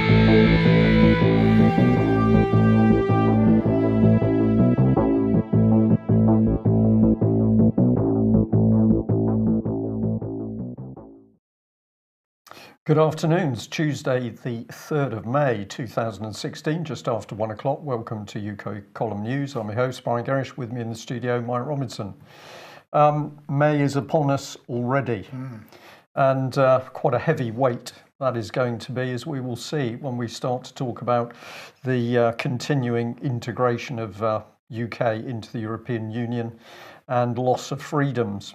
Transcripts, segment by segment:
Good afternoon. It's Tuesday, the 3rd of May 2016, just after 1 o'clock. Welcome to UK Column News. I'm your host, Brian Gerrish. With me in the studio, Mike Robinson. May is upon us already, and quite a heavy weight that is going to be, as we will see when we start to talk about the continuing integration of UK into the European Union and loss of freedoms.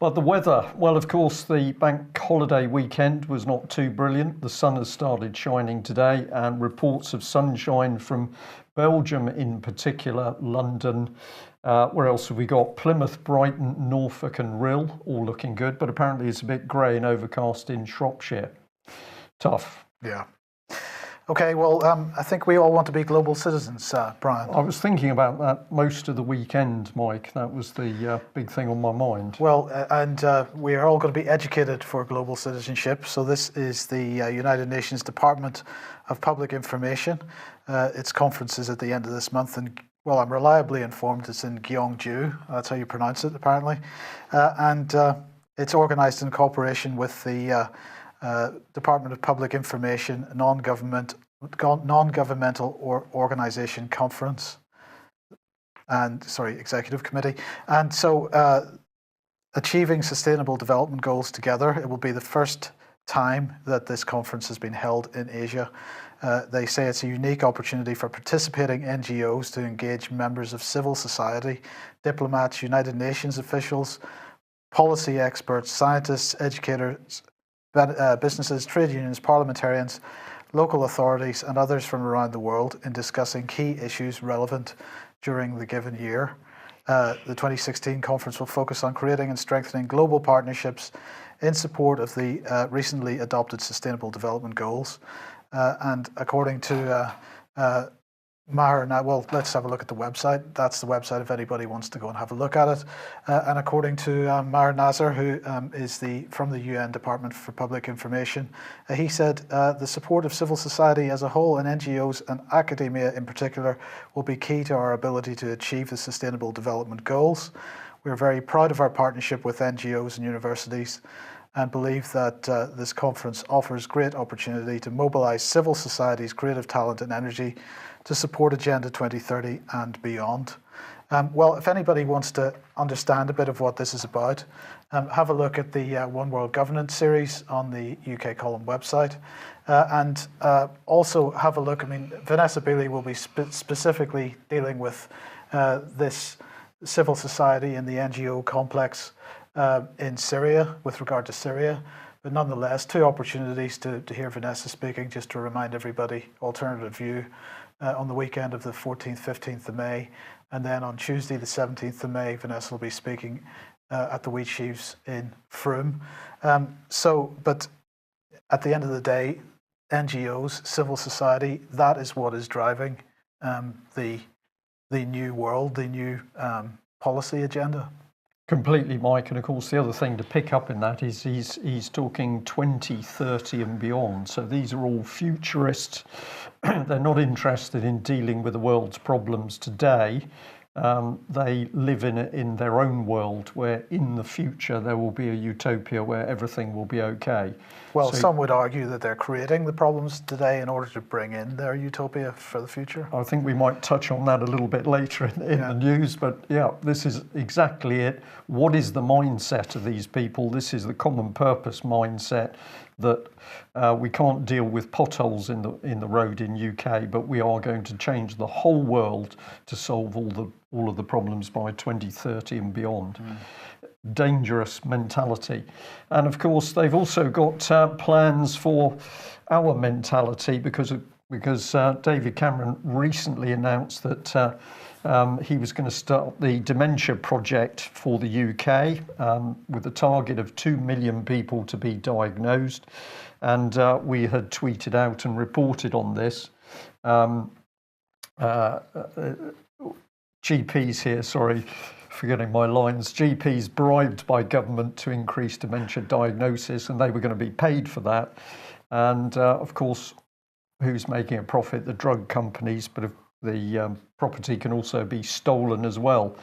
But the weather, well, of course, the bank holiday weekend was not too brilliant. The sun has started shining today, and reports of sunshine from Belgium in particular, London. Where else have we got? Plymouth, Brighton, Norfolk and Rhyl, all looking good, but apparently it's a bit grey and overcast in Shropshire. Tough. Yeah. Okay, well, I think we all want to be global citizens, Brian. I was thinking about that most of the weekend, Mike. That was the big thing on my mind. Well, and we are all going to be educated for global citizenship. So this is the United Nations Department of Public Information. Its conference is at the end of this month, and well, I'm reliably informed it's in Gyeongju. That's how you pronounce it, apparently. And it's organised in cooperation with the Department of Public Information non-governmental organization conference executive committee. And so achieving sustainable development goals together, it will be the first time that this conference has been held in Asia. They say it's a unique opportunity for participating NGOs to engage members of civil society, diplomats, United Nations officials, policy experts, scientists, educators, businesses, trade unions, parliamentarians, local authorities and others from around the world in discussing key issues relevant during the given year. The 2016 conference will focus on creating and strengthening global partnerships in support of the recently adopted Sustainable Development Goals. And according to Maher, well, let's have a look at the website. That's the website if anybody wants to go and have a look at it. And according to Maher Nazar, who is from the UN Department for Public Information, he said the support of civil society as a whole and NGOs and academia in particular will be key to our ability to achieve the Sustainable Development Goals. We are very proud of our partnership with NGOs and universities and believe that this conference offers great opportunity to mobilize civil society's creative talent and energy to support Agenda 2030 and beyond. Well, if anybody wants to understand a bit of what this is about, have a look at the One World Governance series on the UK Column website. And also have a look, Vanessa Beeley will be specifically dealing with this civil society and the NGO complex in Syria, with regard to Syria. But nonetheless, two opportunities to hear Vanessa speaking, just to remind everybody, Alternative View, on the weekend of the 14th, 15th of May. And then on Tuesday, the 17th of May, Vanessa will be speaking at the Wheat Sheaves in Frome. But at the end of the day, NGOs, civil society, that is what is driving the new world, the new policy agenda. Completely, Mike. And of course, the other thing to pick up in that is he's talking 2030 and beyond. So these are all futurists. They're not interested in dealing with the world's problems today. They live in their own world where in the future there will be a utopia where everything will be okay. Well, some would argue that they're creating the problems today in order to bring in their utopia for the future. I think we might touch on that a little bit later in the news, but yeah, this is exactly it. What is the mindset of these people? This is the common purpose mindset that we can't deal with potholes in the road in UK, but we are going to change the whole world to solve all of the problems by 2030 and beyond. Dangerous mentality. And of course, they've also got plans for our mentality because David Cameron recently announced that he was going to start the dementia project for the UK with a target of 2 million people to be diagnosed. And we had tweeted out and reported on this. GPs here, sorry, forgetting my lines. GPs bribed by government to increase dementia diagnosis, and they were going to be paid for that. And of course, who's making a profit? The drug companies, but the property can also be stolen as well.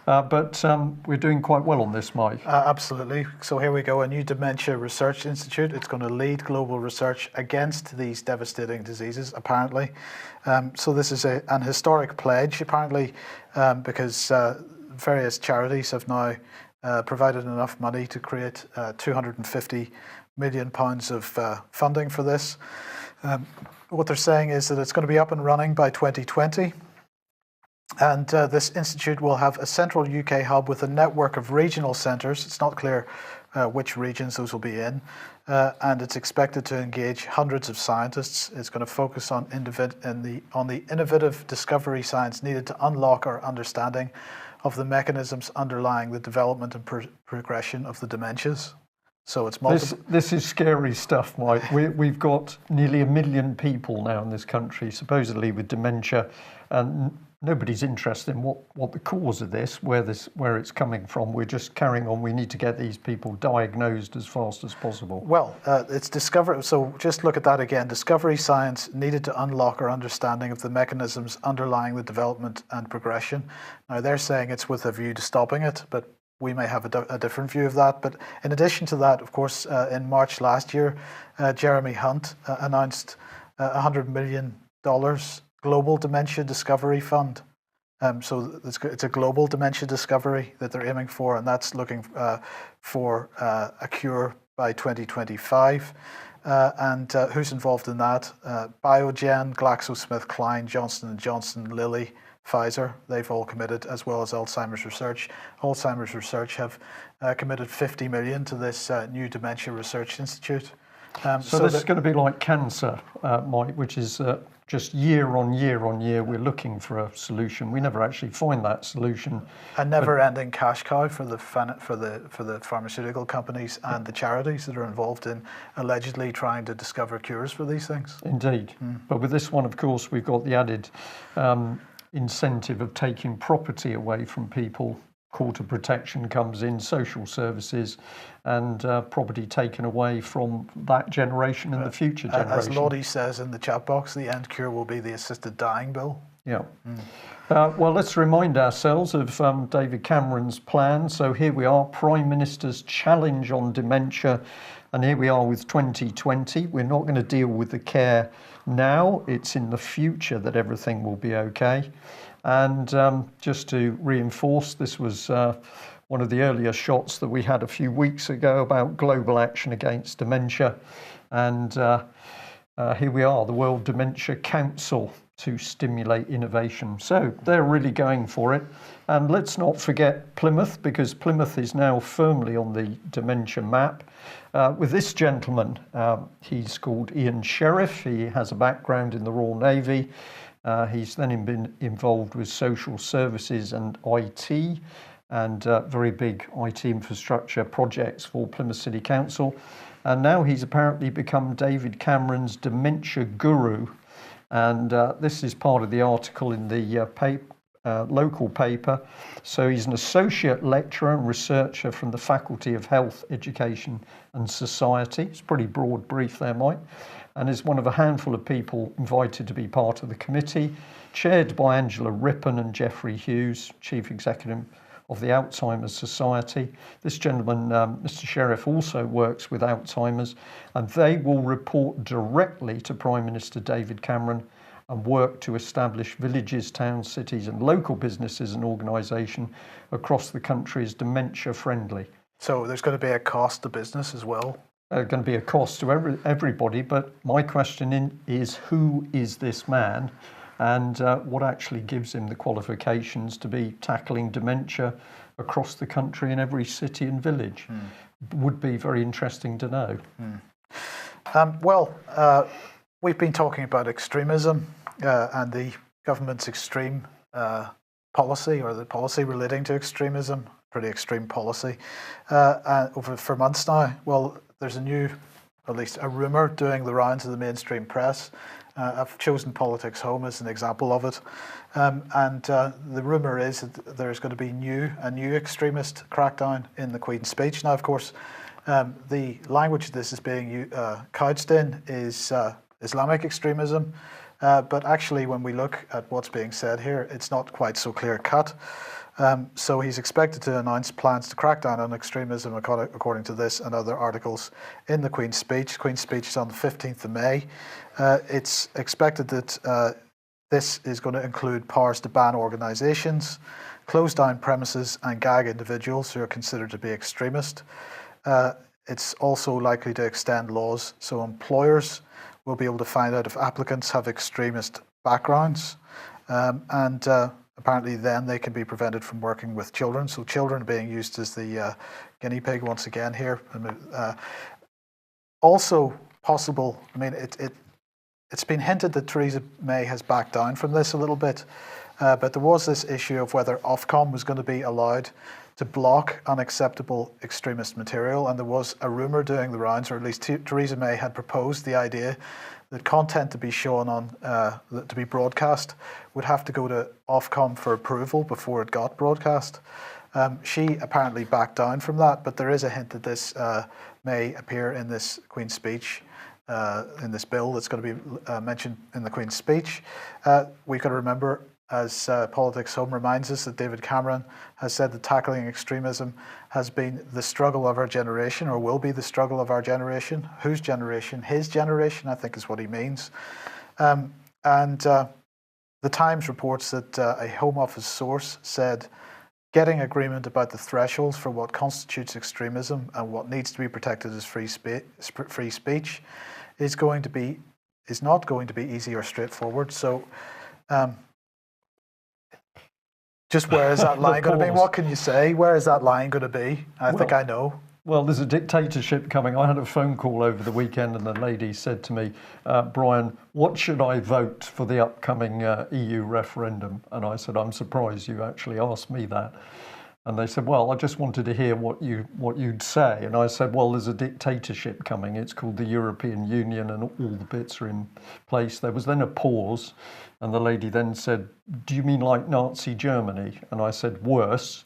But we're doing quite well on this, Mike. Absolutely. So here we go, a new dementia research institute. It's going to lead global research against these devastating diseases, apparently. So this is an historic pledge, apparently, because various charities have now provided enough money to create £250 million of funding for this. What they're saying is that it's going to be up and running by 2020. And this institute will have a central UK hub with a network of regional centres. It's not clear which regions those will be in. And it's expected to engage hundreds of scientists. It's going to focus on the innovative discovery science needed to unlock our understanding of the mechanisms underlying the development and progression of the dementias. So it's multiple. This is scary stuff, Mike. We've got nearly 1 million people now in this country, supposedly with dementia, and nobody's interested in what the cause of this, where it's coming from. We're just carrying on. We need to get these people diagnosed as fast as possible. Well, it's discovery. So just look at that again. Discovery science needed to unlock our understanding of the mechanisms underlying the development and progression. Now they're saying it's with a view to stopping it, but we may have a different view of that. But in addition to that, of course, in March last year, Jeremy Hunt announced $100 million Global Dementia Discovery Fund. So it's a global dementia discovery that they're aiming for, and that's looking for a cure by 2025. And who's involved in that? Biogen, GlaxoSmithKline, Johnson & Johnson, Lilly, Pfizer, they've all committed, as well as Alzheimer's Research. Alzheimer's Research have committed 50 million to this new Dementia Research Institute. So this is going to be like cancer, Mike, which is just year on year on year, we're looking for a solution. We never actually find that solution. A never-ending cash cow for the pharmaceutical companies and the charities that are involved in allegedly trying to discover cures for these things. Indeed. But with this one, of course, we've got the added incentive of taking property away from people. Court of protection comes in, social services, and property taken away from that generation and the future generation. As Lottie says in the chat box, the end cure will be the assisted dying bill. Yeah. Well, let's remind ourselves of David Cameron's plan. So here we are, Prime Minister's challenge on dementia. And here we are with 2020. We're not going to deal with the care now. It's in the future that everything will be okay. And just to reinforce, this was one of the earlier shots that we had a few weeks ago about global action against dementia. And here we are, the World Dementia Council to stimulate innovation. So they're really going for it. And let's not forget Plymouth, because Plymouth is now firmly on the dementia map. With this gentleman, he's called Ian Sheriff. He has a background in the Royal Navy. He's then been involved with social services and IT, and very big IT infrastructure projects for Plymouth City Council. And now he's apparently become David Cameron's dementia guru. And this is part of the article in the local paper. So he's an associate lecturer and researcher from the Faculty of Health, Education and Society. It's a pretty broad brief there, Mike. And is one of a handful of people invited to be part of the committee, chaired by Angela Rippon and Geoffrey Hughes, Chief Executive of the Alzheimer's Society. This gentleman, Mr. Sheriff, also works with Alzheimer's, and they will report directly to Prime Minister David Cameron and work to establish villages, towns, cities and local businesses and organisations across the country as dementia friendly. So there's going to be a cost to business as well? Going to be a cost to everybody, but my question is who is this man, and what actually gives him the qualifications to be tackling dementia across the country in every city and village? Would be very interesting to know. We've been talking about extremism and the government's extreme policy, or the policy relating to extremism, pretty extreme policy, for months now. Well, there's a new, at least a rumour, doing the rounds of the mainstream press. I've chosen Politics Home as an example of it. The rumour is that there's going to be a new extremist crackdown in the Queen's speech. Now, of course, the language this is being couched in is Islamic extremism. But actually, when we look at what's being said here, it's not quite so clear-cut. So he's expected to announce plans to crack down on extremism, according to this and other articles in the Queen's speech. Queen's speech is on the 15th of May. It's expected that this is going to include powers to ban organisations, close down premises and gag individuals who are considered to be extremist. It's also likely to extend laws so employers will be able to find out if applicants have extremist backgrounds. Apparently then they can be prevented from working with children. So children being used as the guinea pig once again here. Also possible, I mean, it's been hinted that Theresa May has backed down from this a little bit, but there was this issue of whether Ofcom was going to be allowed to block unacceptable extremist material, and there was a rumour doing the rounds, or at least Theresa May had proposed the idea that content to be shown on, to be broadcast, would have to go to Ofcom for approval before it got broadcast. She apparently backed down from that, but there is a hint that this may appear in this Queen's speech, in this bill that's going to be mentioned in the Queen's speech. We've got to remember, as Politics Home reminds us, that David Cameron has said that tackling extremism has been the struggle of our generation, or will be the struggle of our generation. Whose generation? His generation, I think, is what he means. The Times reports that a Home Office source said getting agreement about the thresholds for what constitutes extremism and what needs to be protected as free speech is not going to be easy or straightforward. So just where is that line going to be? What can you say? Where is that line going to be? I think I know. Well, there's a dictatorship coming. I had a phone call over the weekend and the lady said to me, Brian, what should I vote for the upcoming EU referendum? And I said, I'm surprised you actually asked me that. And they said, well, I just wanted to hear what you'd say. And I said, well, there's a dictatorship coming. It's called the European Union and all the bits are in place. There was then a pause. And the lady then said, do you mean like Nazi Germany? And I said, worse.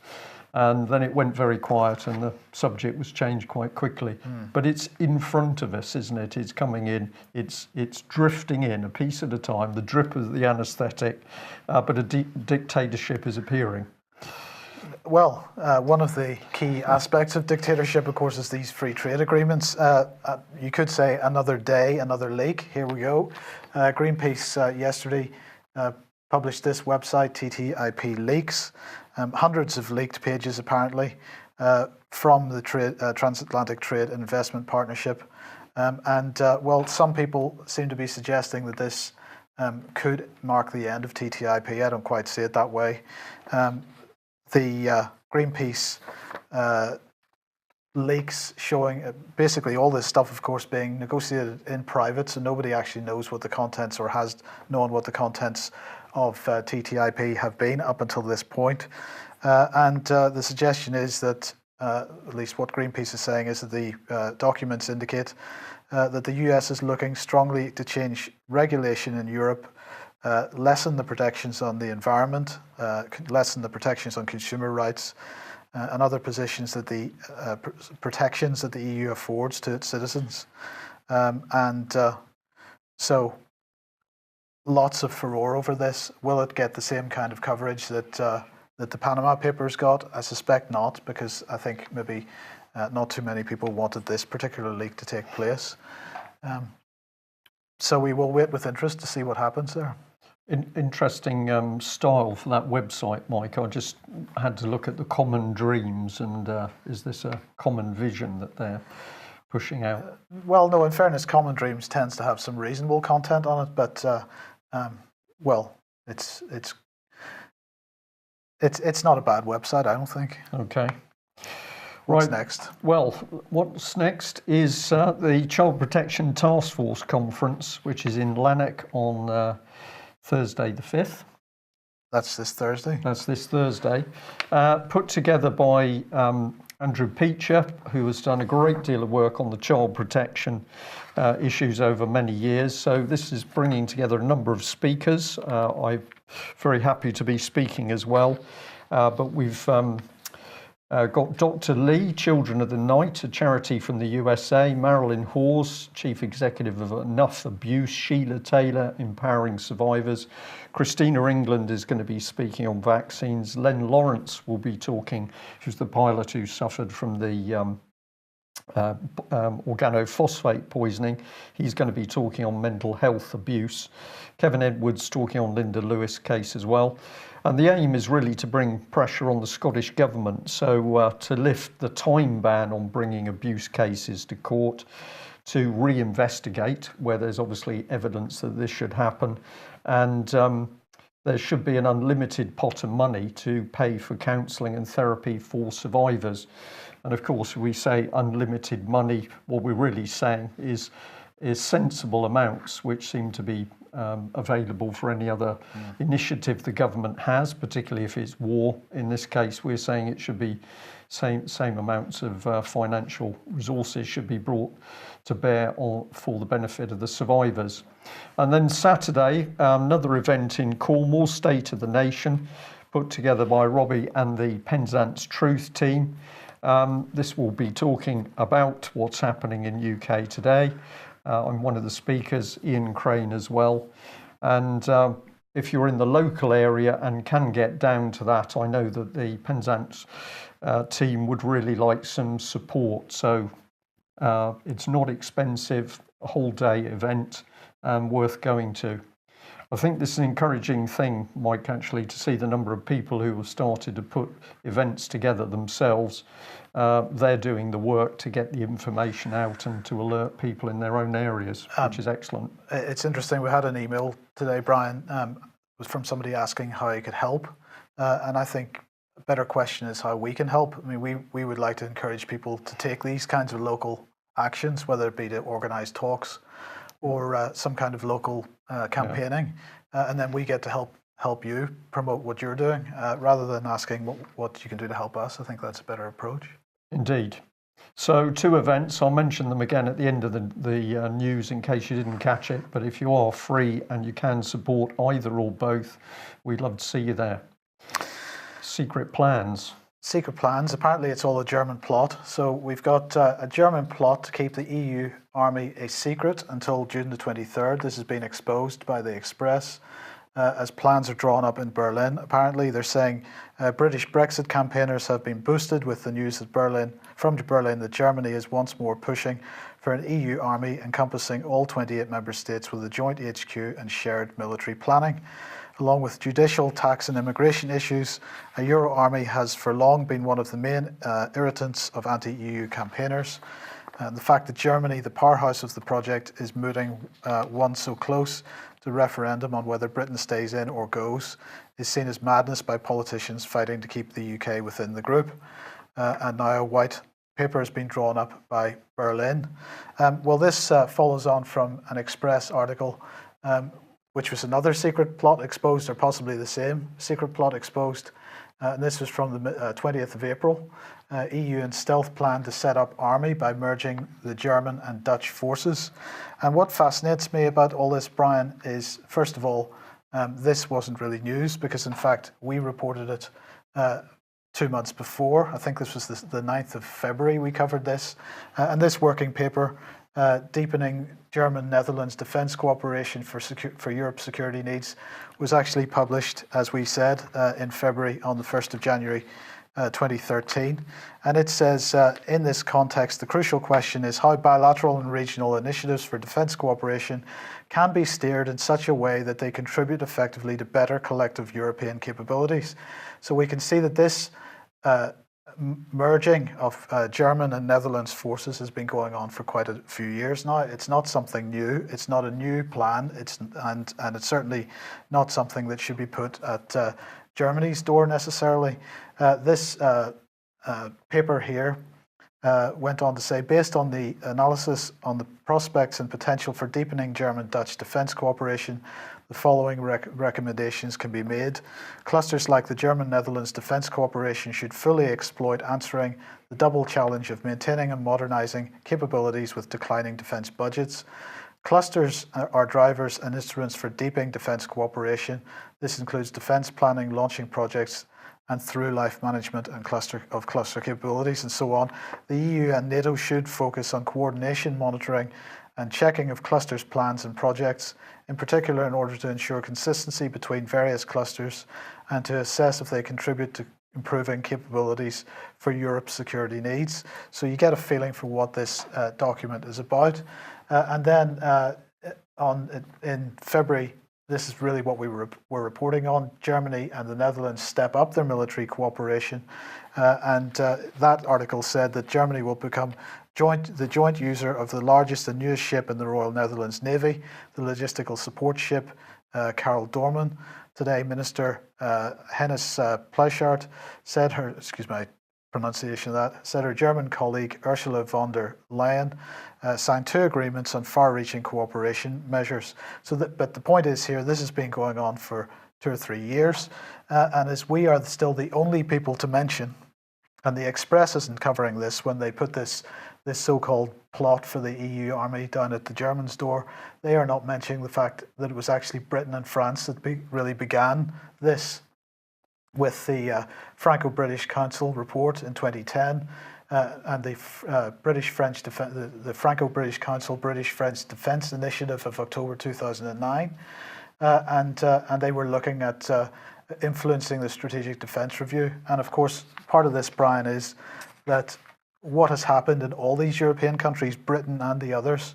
And then it went very quiet and the subject was changed quite quickly. But it's in front of us, isn't it? It's coming in, it's drifting in a piece at a time, the drip of the anaesthetic, but a dictatorship is appearing. Well, one of the key aspects of dictatorship, of course, is these free trade agreements. You could say another day, another leak. Here we go. Greenpeace yesterday published this website, TTIP Leaks. Hundreds of leaked pages, apparently, from the Transatlantic Trade and Investment Partnership. Well, some people seem to be suggesting that this could mark the end of TTIP. I don't quite see it that way. The Greenpeace leaks showing basically all this stuff, of course, being negotiated in private, so nobody actually knows what the contents or has known what the contents of TTIP have been up until this point. The suggestion is that, at least what Greenpeace is saying, is that the documents indicate that the US is looking strongly to change regulation in Europe, lessen the protections on the environment, lessen the protections on consumer rights, and other positions that the protections that the EU affords to its citizens. So lots of furore over this. Will it get the same kind of coverage that that the Panama Papers got? I suspect not, because I think maybe not too many people wanted this particular leak to take place. So we will wait with interest to see what happens there. Interesting style for that website, Mike. I just had to look at the common dreams, and is this a common vision that they're pushing out? Well, no, in fairness, Common Dreams tends to have some reasonable content on it, but well, it's not a bad website, I don't think. Okay. What's next? Well, what's next is the Child Protection Task Force Conference, which is in Lanark on Thursday the 5th. That's this Thursday? That's this Thursday. Put together by Andrew Peacher, who has done a great deal of work on the child protection issues over many years. So this is bringing together a number of speakers. I'm very happy to be speaking as well. But we've Got Dr. Lee, Children of the Night, a charity from the USA, Marilyn Hawes, Chief Executive of Enough Abuse, Sheila Taylor, Empowering Survivors. Christina England is going to be speaking on vaccines. Len Lawrence will be talking, who's the pilot who suffered from the organophosphate poisoning. He's going to be talking on mental health abuse. Kevin Edwards talking on Linda Lewis case as well. And the aim is really to bring pressure on the Scottish Government, so to lift the time ban on bringing abuse cases to court, to reinvestigate where there's obviously evidence that this should happen, and there should be an unlimited pot of money to pay for counselling and therapy for survivors. And of course, we say unlimited money, what we're really saying is sensible amounts which seem to be available for any other initiative the government has, particularly if it's war. In this case, we're saying it should be same amounts of financial resources should be brought to bear for the benefit of the survivors. And then Saturday, another event in Cornwall, State of the Nation, put together by Robbie and the Penzance Truth team. This will be talking about what's happening in UK today. I'm one of the speakers, Ian Crane as well. And if you're in the local area and can get down to that, I know that the Penzance team would really like some support. So it's not expensive, a whole day event, worth going to. I think this is an encouraging thing, Mike, actually, to see the number of people who have started to put events together themselves. They're doing the work to get the information out and to alert people in their own areas, which is excellent. It's interesting. We had an email today, Brian, was from somebody asking how he could help. And I think a better question is how we can help. I mean, we would like to encourage people to take these kinds of local actions, whether it be to organise talks or some kind of local campaigning, and then we get to help you promote what you're doing, rather than asking what you can do to help us. I think that's a better approach. Indeed. So 2 events, I'll mention them again at the end of the news in case you didn't catch it, but if you are free and you can support either or both, we'd love to see you there. Secret plans. Secret plans, apparently it's all a German plot. So we've got a German plot to keep the EU army a secret until June the 23rd. This has been exposed by the Express as plans are drawn up in Berlin. Apparently they're saying British Brexit campaigners have been boosted with the news that from Berlin that Germany is once more pushing for an EU army encompassing all 28 member states with a joint HQ and shared military planning. Along with judicial, tax and immigration issues, a Euro army has for long been one of the main irritants of anti-EU campaigners. The fact that Germany, the powerhouse of the project, is mooting one so close to referendum on whether Britain stays in or goes is seen as madness by politicians fighting to keep the UK within the group. And now a white paper has been drawn up by Berlin. Well, this follows on from an Express article which was another secret plot exposed, or possibly the same secret plot exposed. And this was from the 20th of April. EU in stealth plan to set up army by merging the German and Dutch forces. And what fascinates me about all this, Brian, is first of all, this wasn't really news because in fact we reported it 2 months before. I think this was the 9th of February we covered this. And this working paper, Deepening German-Netherlands Defence Cooperation for Europe's Security Needs, was actually published, as we said, in February on the 1st of January 2013. And it says, in this context, the crucial question is how bilateral and regional initiatives for defence cooperation can be steered in such a way that they contribute effectively to better collective European capabilities. So we can see that this merging of German and Netherlands forces has been going on for quite a few years now. It's not something new. It's not a new plan. And it's certainly not something that should be put at Germany's door necessarily. This paper here went on to say, based on the analysis on the prospects and potential for deepening German-Dutch defence cooperation, the following recommendations can be made. Clusters like the German-Netherlands defence cooperation should fully exploit answering the double challenge of maintaining and modernising capabilities with declining defence budgets. Clusters are drivers and instruments for deepening defence cooperation. This includes defence planning, launching projects and through life management and cluster capabilities and so on. The EU and NATO should focus on coordination, monitoring and checking of clusters, plans and projects, in particular in order to ensure consistency between various clusters and to assess if they contribute to improving capabilities for Europe's security needs. So you get a feeling for what this document is about. And then in February, this is really what we're reporting on. Germany and the Netherlands step up their military cooperation. And that article said that Germany will become the joint user of the largest and newest ship in the Royal Netherlands Navy, the logistical support ship Karel Doorman. Today, Minister Hennis Plasschaert said her, excuse my pronunciation of that, said her German colleague Ursula von der Leyen signed 2 agreements on far-reaching cooperation measures. But the point is here, this has been going on for 2 or 3 years, and as we are still the only people to mention, and the Express isn't covering this when they put this so-called plot for the EU army down at the Germans' door, they are not mentioning the fact that it was actually Britain and France that really began this with the Franco-British Council report in 2010 and the Franco-British Council British-French Defence Initiative of October 2009. And they were looking at influencing the Strategic Defence Review. And of course, part of this, Brian, is that what has happened in all these European countries, Britain and the others,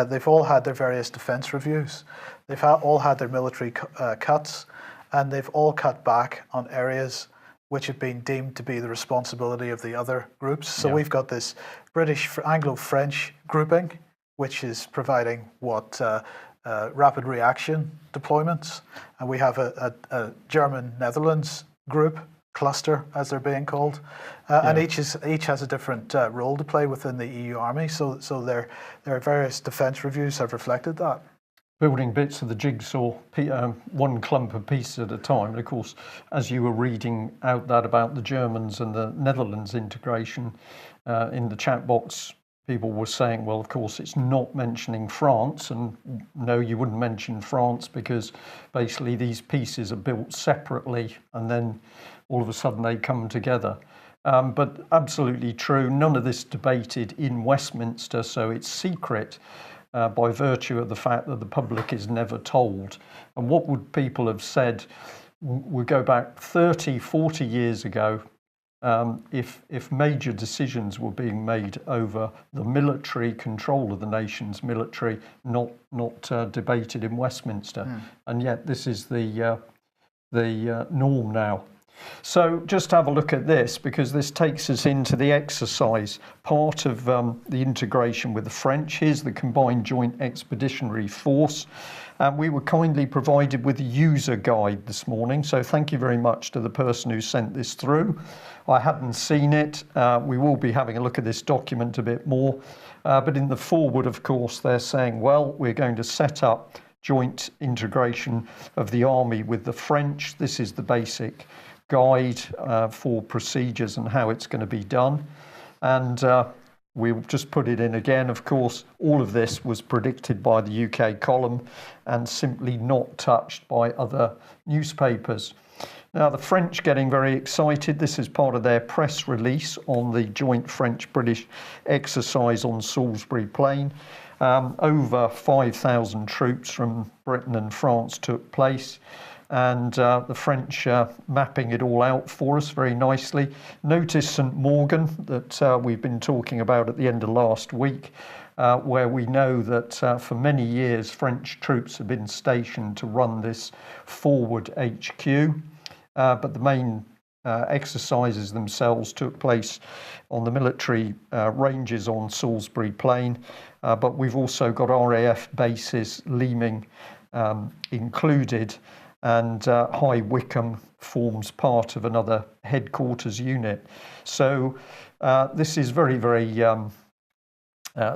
they've all had their various defence reviews. They've all had their military cuts, and they've all cut back on areas which have been deemed to be the responsibility of the other groups. So we've got this British Anglo-French grouping, which is providing rapid reaction deployments, and we have a German-Netherlands group, cluster as they're being called, and each has a different role to play within the EU army. So their various defence reviews have reflected that. Building bits of the jigsaw, one clump of pieces at a time. And of course, as you were reading out that about the Germans and the Netherlands integration, in the chat box, people were saying, well, of course, it's not mentioning France. And no, you wouldn't mention France because basically these pieces are built separately and then all of a sudden they come together. But absolutely true. None of this debated in Westminster, so it's secret. By virtue of the fact that the public is never told. And what would people have said, we go back 30, 40 years ago, if major decisions were being made over the military control of the nation's military, not debated in Westminster. And yet this is the norm now. So just have a look at this, because this takes us into the exercise part of the integration with the French. Here's the Combined Joint Expeditionary Force. We were kindly provided with a user guide this morning, so thank you very much to the person who sent this through. I hadn't seen it. We will be having a look at this document a bit more, but in the foreword, of course, they're saying, well, we're going to set up joint integration of the army with the French. This is the basic guide for procedures and how it's going to be done. And we'll just put it in again. Of course, all of this was predicted by the UK column and simply not touched by other newspapers. Now, the French getting very excited. This is part of their press release on the joint French-British exercise on Salisbury Plain. Over 5,000 troops from Britain and France took place. And the French mapping it all out for us very nicely. Notice St Morgan that we've been talking about at the end of last week, where we know that for many years French troops have been stationed to run this forward HQ, but the main exercises themselves took place on the military ranges on Salisbury Plain, but we've also got RAF bases, Leeming included, and High Wycombe forms part of another headquarters unit. So this is very, very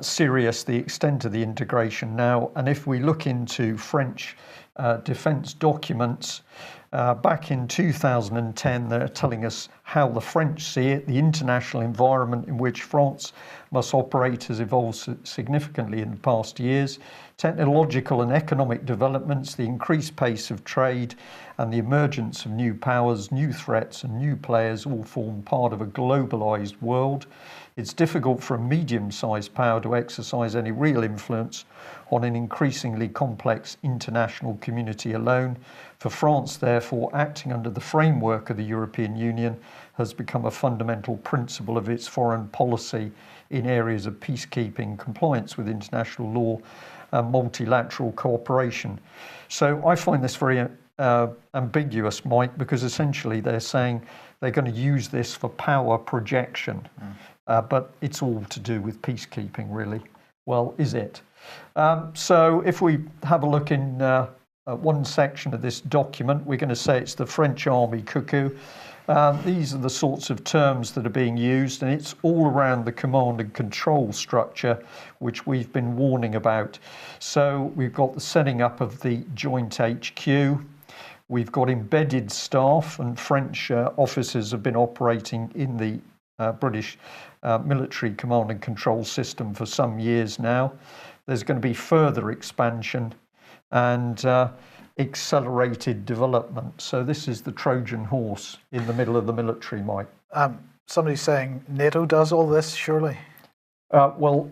serious, the extent of the integration now. And if we look into French defence documents. Back in 2010, they're telling us how the French see it. The international environment in which France must operate has evolved significantly in the past years. Technological and economic developments, the increased pace of trade, and the emergence of new powers, new threats, and new players all form part of a globalised world. It's difficult for a medium-sized power to exercise any real influence on an increasingly complex international community alone. For France, therefore, acting under the framework of the European Union has become a fundamental principle of its foreign policy in areas of peacekeeping, compliance with international law, and multilateral cooperation. So I find this very ambiguous, Mike, because essentially they're saying they're going to use this for power projection, but it's all to do with peacekeeping, really. Well, is it? So if we have a look in one section of this document, we're going to say it's the French army cuckoo. These are the sorts of terms that are being used, and it's all around the command and control structure, which we've been warning about. So we've got the setting up of the joint HQ. We've got embedded staff, and French officers have been operating in the British military command and control system for some years now. There's going to be further expansion and accelerated development. So this is the Trojan horse in the middle of the military, Mike. Somebody's saying NATO does all this, surely? Well,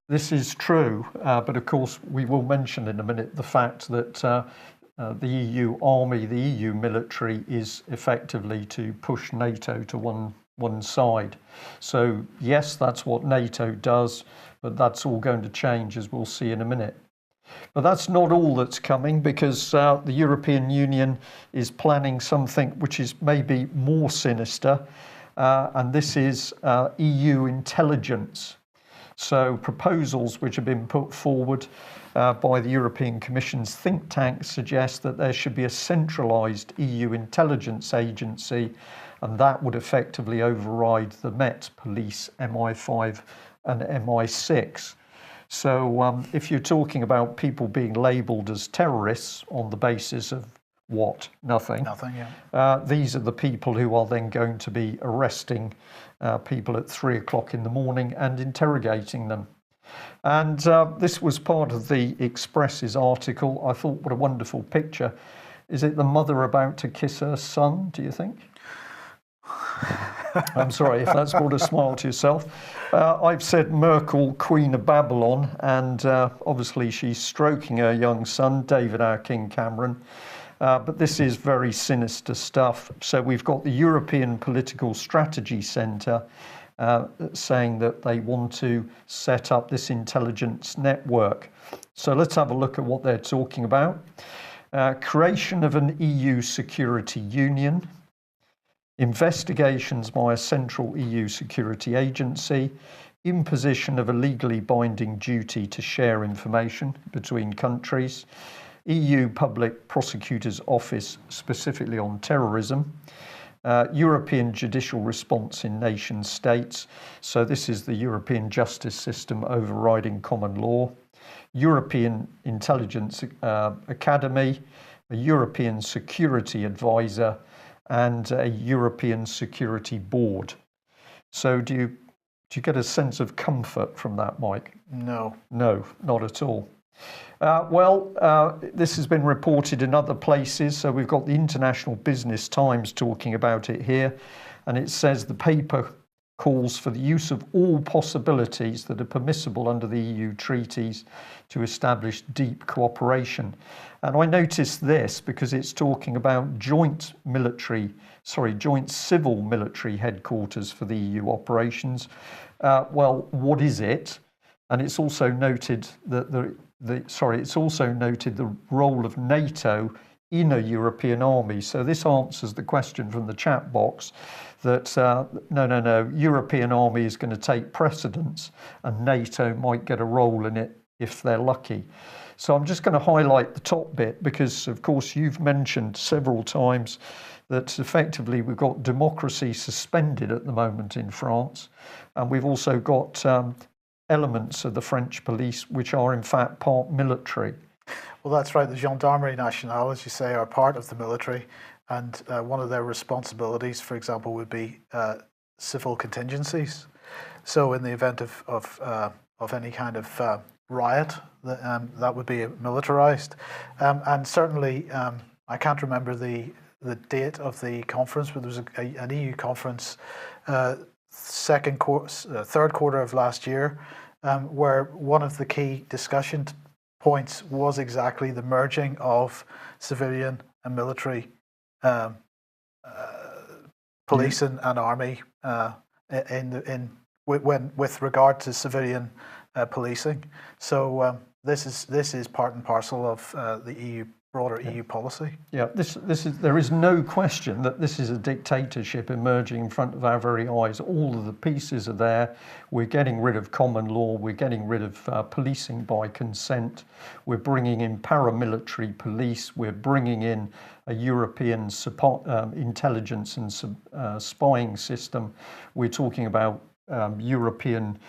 this is true, but of course we will mention in a minute the fact that the EU army, the EU military is effectively to push NATO to one side. So yes, that's what NATO does, but that's all going to change, as we'll see in a minute. But that's not all that's coming, because the European Union is planning something which is maybe more sinister, and this is EU intelligence. So proposals which have been put forward by the European Commission's think tank suggest that there should be a centralised EU intelligence agency, and that would effectively override the Met Police, MI5 and MI6. So if you're talking about people being labelled as terrorists on the basis of what? Nothing. Nothing, yeah. These are the people who are then going to be arresting people at 3 o'clock in the morning and interrogating them. And this was part of the Express's article. I thought, what a wonderful picture. Is it the mother about to kiss her son, do you think? I'm sorry if that's brought a smile to yourself. I've said Merkel, Queen of Babylon, and obviously she's stroking her young son, David our King Cameron. But this is very sinister stuff. So we've got the European Political Strategy Centre saying that they want to set up this intelligence network. So let's have a look at what they're talking about. Creation of an EU security union. Investigations by a central EU security agency, imposition of a legally binding duty to share information between countries, EU Public Prosecutor's Office specifically on terrorism, European judicial response in nation states, so this is the European justice system overriding common law, European Intelligence Academy, a European Security Advisor, and a European Security Board. So do you get a sense of comfort from that, Mike? No. No, not at all. This has been reported in other places. So we've got the International Business Times talking about it here, and it says the paper calls for the use of all possibilities that are permissible under the EU treaties to establish deep cooperation. And I noticed this because it's talking about joint civil military headquarters for the EU operations. Well, what is it? And it's also noted that it's also noted the role of NATO in a European army. So this answers the question from the chat box that no, European army is going to take precedence and NATO might get a role in it if they're lucky. So I'm just going to highlight the top bit because, of course, you've mentioned several times that effectively we've got democracy suspended at the moment in France, and we've also got elements of the French police which are in fact part military. Well, that's right. The Gendarmerie Nationale, as you say, are part of the military, and one of their responsibilities, for example, would be civil contingencies. So, in the event of any kind of riot, that would be militarized. And certainly, I can't remember the date of the conference, but there was an EU conference, third quarter of last year, where one of the key discussion points was exactly the merging of civilian and military police and army with regard to civilian policing. So this is part and parcel of the broader EU policy. Yeah, there is no question that this is a dictatorship emerging in front of our very eyes. All of the pieces are there. We're getting rid of common law. We're getting rid of policing by consent. We're bringing in paramilitary police. We're bringing in a European support, intelligence and spying system. We're talking about European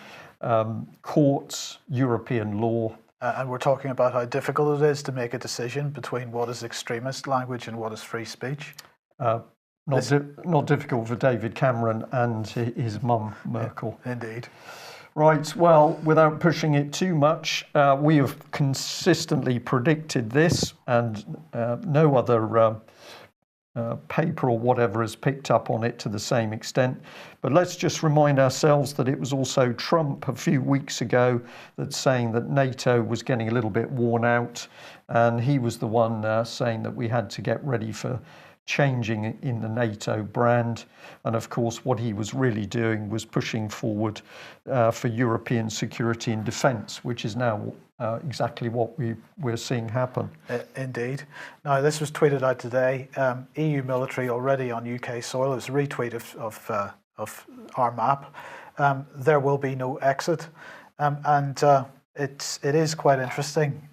courts, European law. And we're talking about how difficult it is to make a decision between what is extremist language and what is free speech. Not difficult for David Cameron and his mum, Merkel. Indeed. Right, well, without pushing it too much, we have consistently predicted this, and no other paper or whatever has picked up on it to the same extent. But let's just remind ourselves that it was also Trump a few weeks ago that's saying that NATO was getting a little bit worn out, and he was the one saying that we had to get ready for changing in the NATO brand. And of course, what he was really doing was pushing forward for European security and defence, which is now exactly what we're seeing happen. Indeed. Now, this was tweeted out today. EU military already on UK soil. It was a retweet of our map. There will be no exit, and it is quite interesting.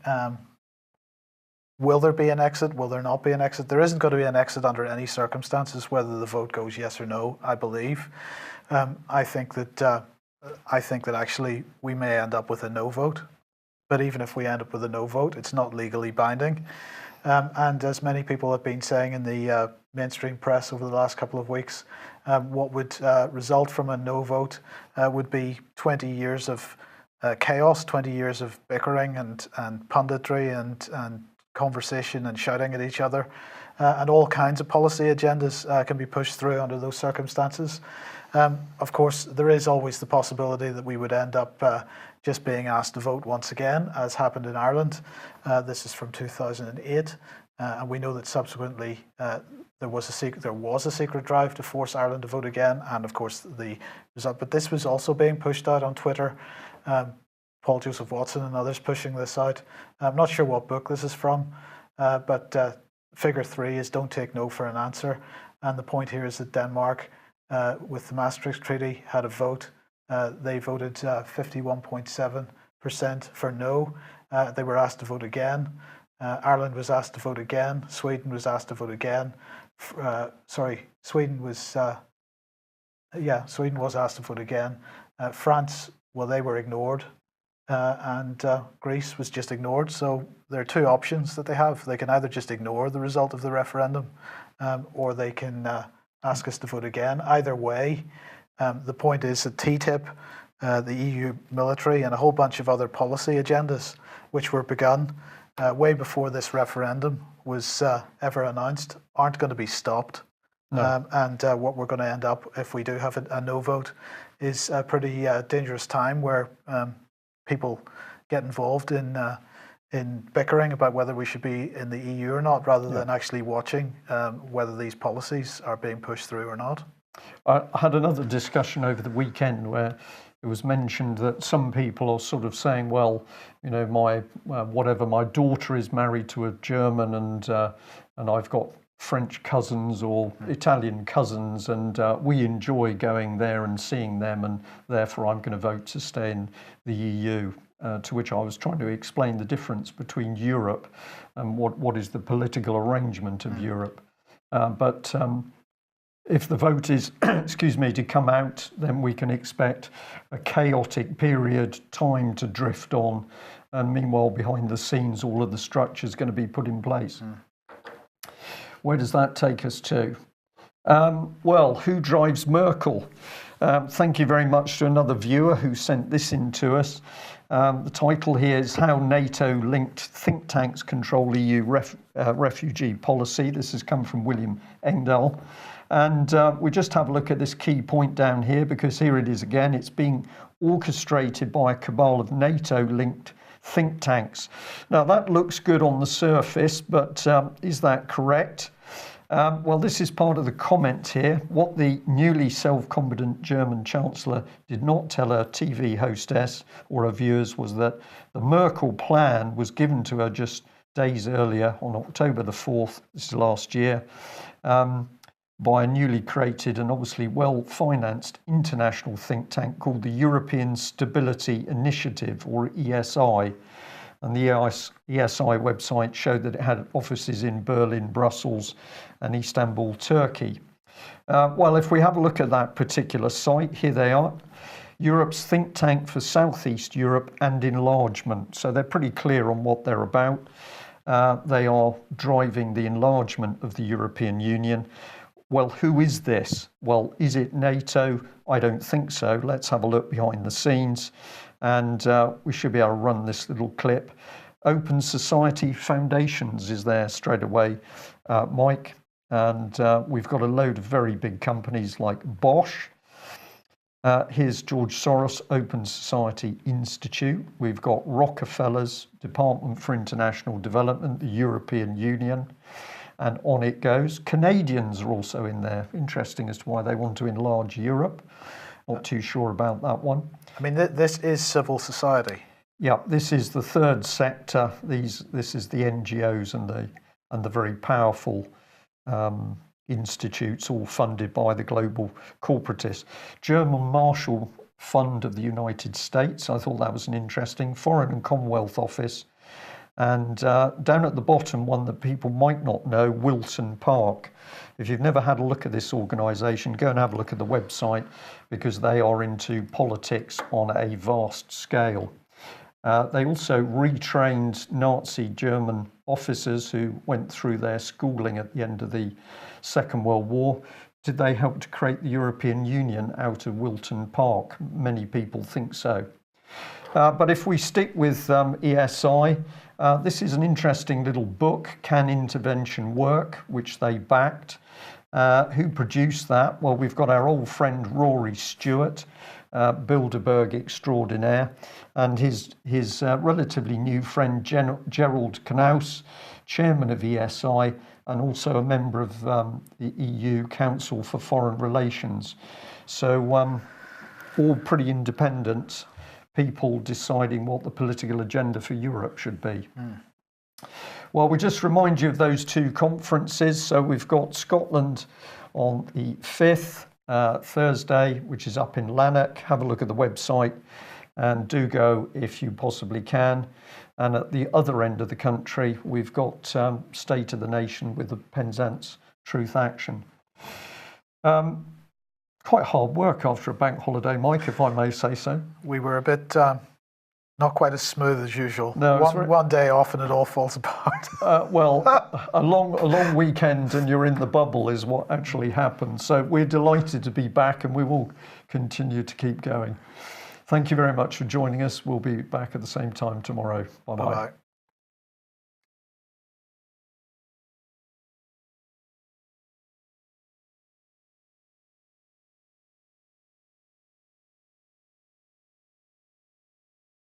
Will there be an exit? Will there not be an exit? There isn't going to be an exit under any circumstances, whether the vote goes yes or no, I believe. I think that actually we may end up with a no vote. But even if we end up with a no vote, it's not legally binding. And as many people have been saying in the mainstream press over the last couple of weeks, what would result from a no vote would be 20 years of chaos, 20 years of bickering and punditry and conversation and shouting at each other, and all kinds of policy agendas can be pushed through under those circumstances. Of course, there is always the possibility that we would end up just being asked to vote once again, as happened in Ireland. This is from 2008, and we know that subsequently there was a secret drive to force Ireland to vote again, and of course the result. But this was also being pushed out on Twitter. Paul Joseph Watson and others pushing this out. I'm not sure what book this is from, but figure 3 is don't take no for an answer. And the point here is that Denmark, with the Maastricht Treaty, had a vote. They voted 51.7% for no. They were asked to vote again. Ireland was asked to vote again. Sweden was asked to vote again. Sweden was asked to vote again. France, well, they were ignored. And Greece was just ignored. So there are two options that they have. They can either just ignore the result of the referendum, or they can ask us to vote again. Either way, the point is that TTIP, the EU military, and a whole bunch of other policy agendas, which were begun way before this referendum was ever announced, aren't going to be stopped. No. And what we're going to end up, if we do have a no vote, is a pretty dangerous time where people get involved in bickering about whether we should be in the EU or not, rather than actually watching whether these policies are being pushed through or not. I had another discussion over the weekend where it was mentioned that some people are sort of saying, well, you know, my daughter is married to a German, and I've got French cousins or Italian cousins, and we enjoy going there and seeing them, and therefore I'm going to vote to stay in the EU. To which I was trying to explain the difference between Europe and what is the political arrangement of Europe. But if the vote is, excuse me, to come out, then we can expect a chaotic period, time to drift on, and meanwhile, behind the scenes, all of the structure is going to be put in place. Where does that take us to? Well, who drives Merkel? Thank you very much to another viewer who sent this in to us. The title here is How NATO-Linked Think Tanks Control EU Refugee Policy. This has come from William Engdahl. And we just have a look at this key point down here, because here it is again. It's being orchestrated by a cabal of NATO-linked think tanks. Now, that looks good on the surface, but is that correct? Well, this is part of the comment here. What the newly self-confident German Chancellor did not tell her TV hostess or her viewers was that the Merkel plan was given to her just days earlier on October the 4th, this is last year, by a newly created and obviously well-financed international think tank called the European Stability Initiative, or ESI. And the ESI website showed that it had offices in Berlin, Brussels, and Istanbul, Turkey. Well, if we have a look at that particular site, here they are. Europe's think tank for Southeast Europe and enlargement. So they're pretty clear on what they're about. They are driving the enlargement of the European Union. Well, who is this? Well, is it NATO? I don't think so. Let's have a look behind the scenes. And we should be able to run this little clip. Open Society Foundations is there straight away, Mike. And we've got a load of very big companies like Bosch. Here's George Soros Open Society Institute. We've got Rockefeller's Department for International Development, the European Union. And on it goes. Canadians are also in there. Interesting as to why they want to enlarge Europe. Not too sure about that one. I mean, this is civil society. Yeah, this is the third sector. This is the NGOs and the very powerful institutes, all funded by the global corporatists. German Marshall Fund of the United States. I thought that was an interesting. Foreign and Commonwealth Office. And down at the bottom, one that people might not know, Wilson Park. If you've never had a look at this organisation, go and have a look at the website, because they are into politics on a vast scale. They also retrained Nazi German officers who went through their schooling at the end of the Second World War. Did they help to create the European Union out of Wilson Park? Many people think so. But if we stick with ESI, this is an interesting little book, Can Intervention Work?, which they backed. Who produced that? Well, we've got our old friend Rory Stewart, Bilderberg extraordinaire, and his relatively new friend Gerald Knaus, chairman of ESI, and also a member of the EU Council for Foreign Relations. So all pretty independent people deciding what the political agenda for Europe should be. Well, we just remind you of those two conferences. So we've got Scotland on the 5th, Thursday, which is up in Lanark. Have a look at the website and do go if you possibly can. And at the other end of the country, we've got State of the Nation with the Penzance Truth Action. Quite hard work after a bank holiday, Mike, if I may say so. We were a bit not quite as smooth as usual. No, one day off and it all falls apart. Well, a long weekend and you're in the bubble is what actually happened. So we're delighted to be back, and we will continue to keep going. Thank you very much for joining us. We'll be back at the same time tomorrow. Bye-bye. Bye-bye.